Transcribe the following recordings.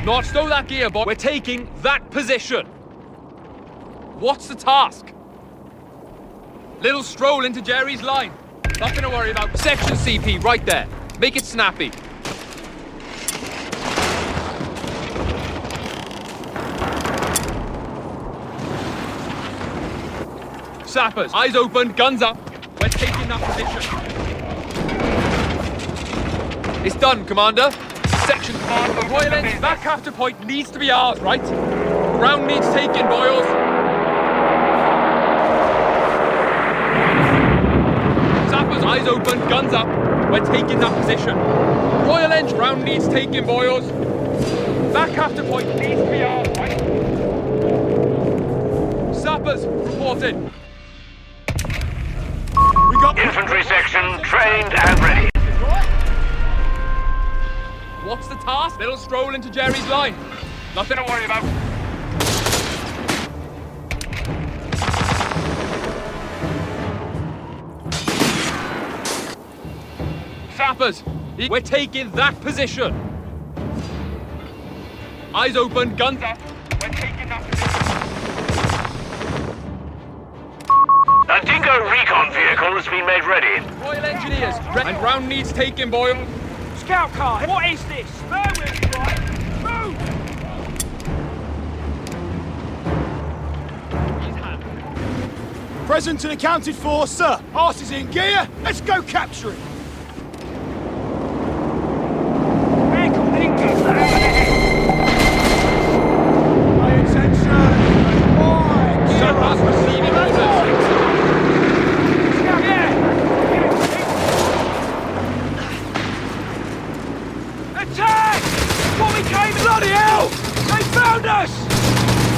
Not stow that gear, but we're taking that position. What's the task? Little stroll into Jerry's line. Nothing to worry about. Section CP, right there. Make it snappy. Sappers, eyes open, guns up. We're taking that position. It's done, Commander. Section command, the Royal Engine's back after point needs to be ours, right? Ground needs taken, boys. Sappers, eyes open, guns up. We're taking that position. Royal Eng, ground needs taken, boys. Back after point needs to be ours, right? Sappers, reporting. We got infantry section trained and ready. What's the task? Little stroll into Jerry's line. Nothing to worry about. Sappers, we're taking that position. Eyes open, guns up. We're taking that position. A Dingo recon vehicle has been made ready. Royal Engineers, and ground needs taken, Boyle. Scout car, what is this? Bear with me, right? Move! Present and accounted for, sir. Arse is in gear. Let's go capture it. Vehicle Dingo. Pay attention. Wide. Sappers receiving orders. Scout, yeah! Attack! What we came... Bloody hell! They found us!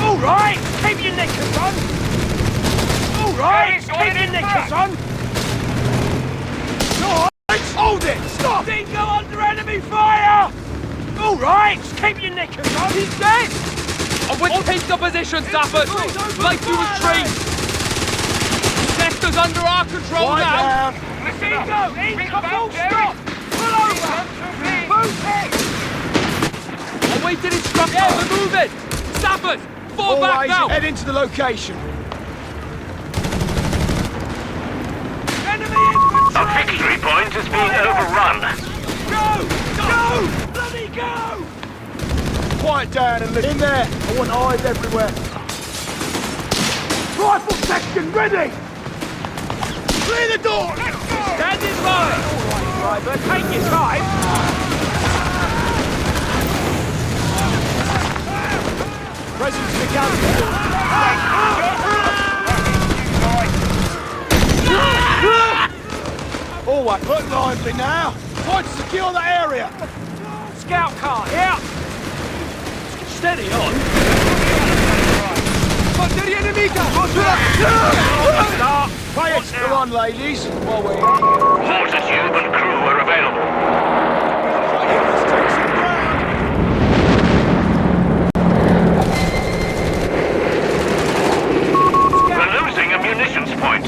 All right, keep your knickers on. All right, keep your knickers on. All right. Hold it. Stop. Dingo under enemy fire! All right, keep your knickers on. He's dead! And we'll take the position, Sappers! Like we were trained! Sector's under our control Quiet now! down. Dingo, full stop! Pull over! Move it! Awaiting instructions to move it! Sappers! Fall back Always now! head into the location. Enemy infantry! A victory point has been overrun. Go! Go! Bloody go! Quiet down and listen. In there. I want eyes everywhere. Rifle section ready. Clear the door. Stand in line! All right, driver, take your time. Present and accounted for. All right, look lively now. Point to secure the area. Scout car, out! Steady on. Batteria nemica. Start. Pay it. Come on, ladies. While we're here. Mortar tube and crew are available. Let's take some ground. We're losing a munitions point.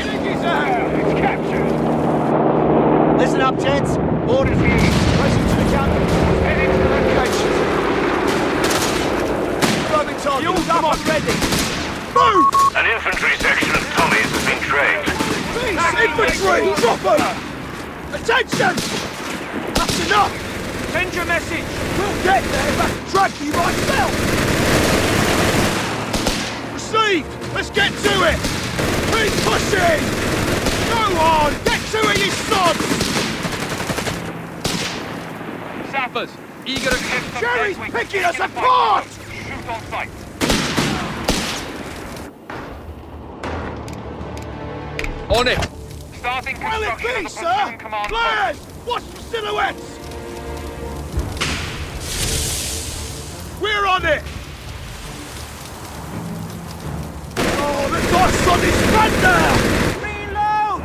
Listen up, gents. Orders here. Present to the captain. Head into the location. Driving target. Fuel's up and ready. Move! An infantry section of Tommies has been trained. Infantry! Drop 'em! Attention! That's enough! Send your message. We'll get there if I can track you myself! Received! Let's get to it! Keep pushing! Go on! Get to it, you sods! Sappers, eager to... Jerry's picking us apart! Shoot on sight. On it! Starting Will it be, sir? Flares! Watch for silhouettes! We're on it! Oh, the dice on his front now! Reload!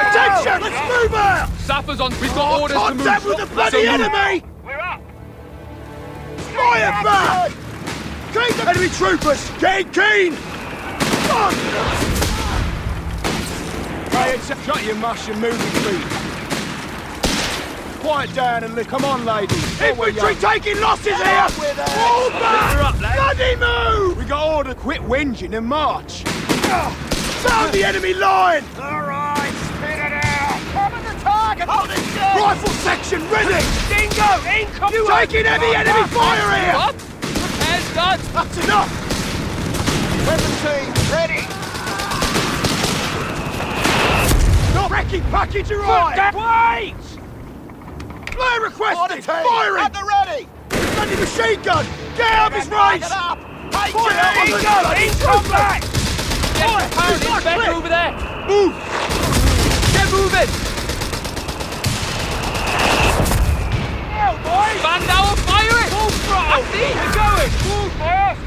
Attention! Let's move out! Sappers on... We've got orders to move! Contact with the bloody So move. enemy! We're up. Fire back! Keep the enemy troopers! Getting keen! On! Shut your mush and move your feet. Quiet Quiet down and come on, ladies. Infantry taking losses here! Fall back! Bloody move! We got order. Quit whinging and march. Sound the enemy line! Alright, spit it out! Cover the target! Hold it still! Rifle section ready! Dingo, incoming! Taking heavy enemy fire here! What? Repairs done. That's enough! Weapon team, ready! Not wrecking package arrived! Wait! Flare requested! Firing! At the ready! Bloody machine gun! Get out of his range! Fire Dingo, income back! Get the power inspector over there. Move! Get moving. Hell, boys! Bandauer, fire it. Full throttle! We're going! Move, boys!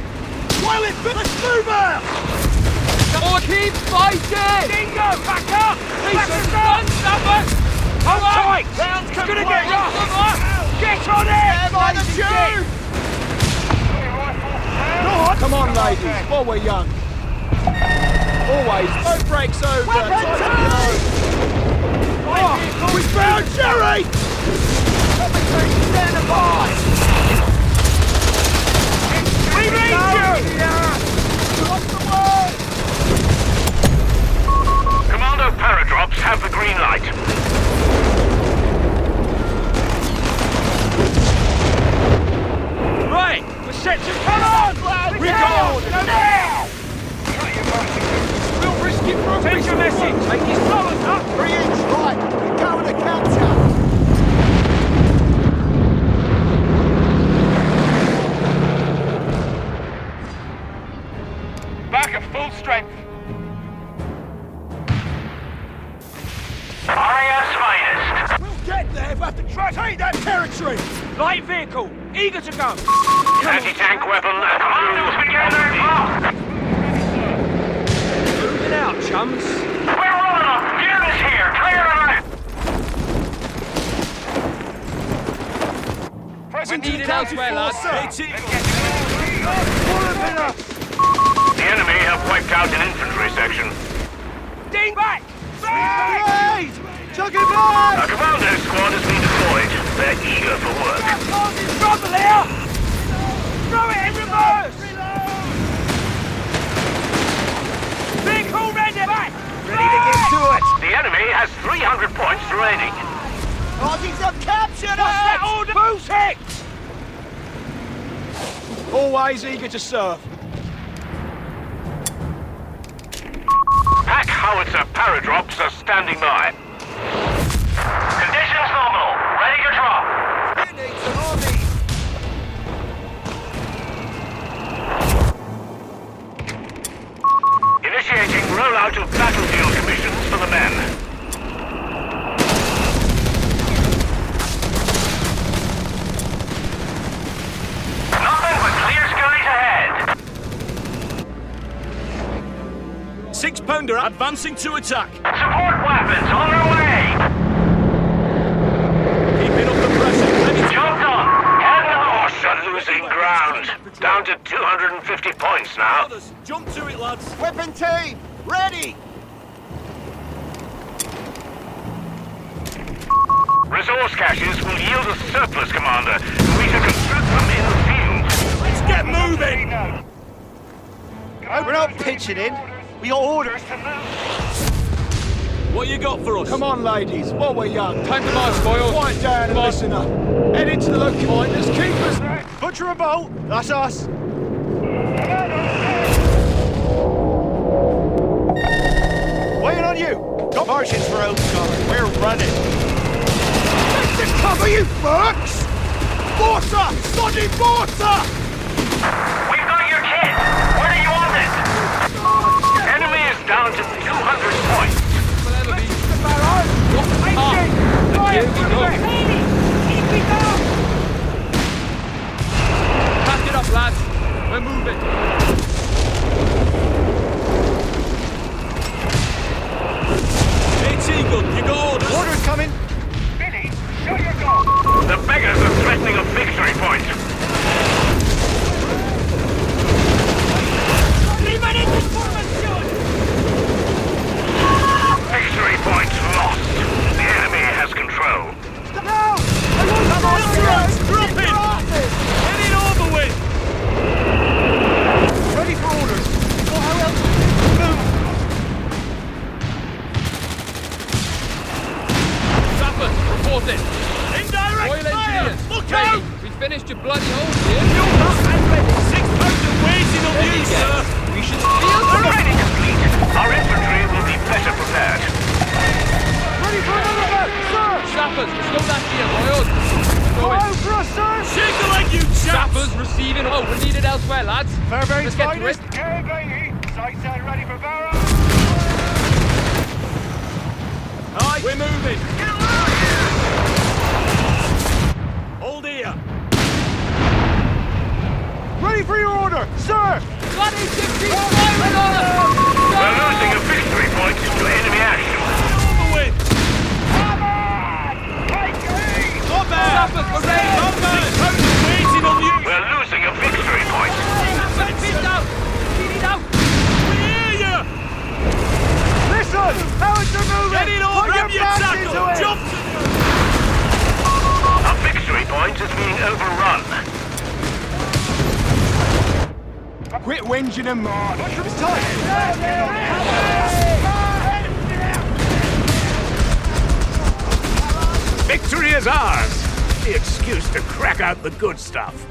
Well, let's move out! Or keep fighting. Dingo, back up! Back us Run, up! Stafford. Hold tight! Rounds It's gonna get rough! Come on. Get on it! by the tube! Come on, ladies, while we're young. Always, no brakes over. Oh, we found Jerry! Stand by! We need you! What's the word? Commando paradrops have the green light. Right, we're set to come on! We go! Now! We'll risk it for a Take your message! Take his flowers up! 3 inch right, we're going to capture. Back at full strength. RAF's finest. We'll get there if I have to try to take that territory! Light vehicle, eager to go! Anti-tank weapon. Commandos together. Moving out, chums! We're rolling up. Units here. Clear alert. We're needed elsewhere, lads. The enemy have wiped out an infantry section. Ding back! Chuck it back! A commando squad has been deployed. They're eager for work. Causing trouble here! Throw it in reverse! Vehicle ready! Back! Ready to get to it! The enemy has 300 points remaining. Aussies have captured us! What's that order? Who's hit? Always eager to serve. Pack howitzer paradrops are standing by. Conditions nominal. Ready to drop. Who needs an army? Initiating rollout of battlefield commissions for the men. Nothing but clear skies ahead. 6-pounder advancing to attack. Support weapons on their way. Keeping up the pressure. Jumped on. Head north are losing ground. Down to 250 points now. Jump to it, lads. Weapon team, ready! Resource caches will yield a surplus, Commander. We can construct them in the field. Let's get moving. We're not pitching in. We got orders to move. What you got for us? Come on, ladies, while we're young. Time to march, boys. Quiet down and listen up. Head into the locomotives, keep us. Butcher a bolt, that's us. Waiting on you. Got marching for Oakscover. We're running. Let's just cover you, Burks! Water! Soddy water! We've got your kit. Where do you want it? Enemy is down to 200 points. Whatever be. What's the task? Here we go. Pack it up, lads. We're moving. HE gun, you got orders? Orders coming. Billy, show your gun. The beggars are threatening a victory point. Victory point lost. sorted. Indirect Royal fire! Engineers, Look ready. out! We finished your bloody holes here. Fueled up and ready. 6 pounds of waiting on Ready you, again. sir. We should feel We're ready to complete. Our infantry will be better prepared. Ready for another boat, sir! Sappers, slow that gear, boys. Going. for us, sir! Shake the leg, you Sappers receiving. Oh, we're needed elsewhere, lads. Fairbank's Let's get to finest. it. Okay, Graney. Sights out ready for barrel. Aye, we're moving. Hold here. Ready for your order, sir! Bloody gypsies firing on us! We're losing a victory point to enemy action. On the wind! Not Sappers, we're ready. Waiting on you! We're losing a victory point. Feet down. Feet out. We hear you! Listen! Howitzer moving! Get it all, grab your tackle! Jump to Our victory point is being overrun. Quit whinging and march. It's tight! Victory is ours! The excuse to crack out the good stuff.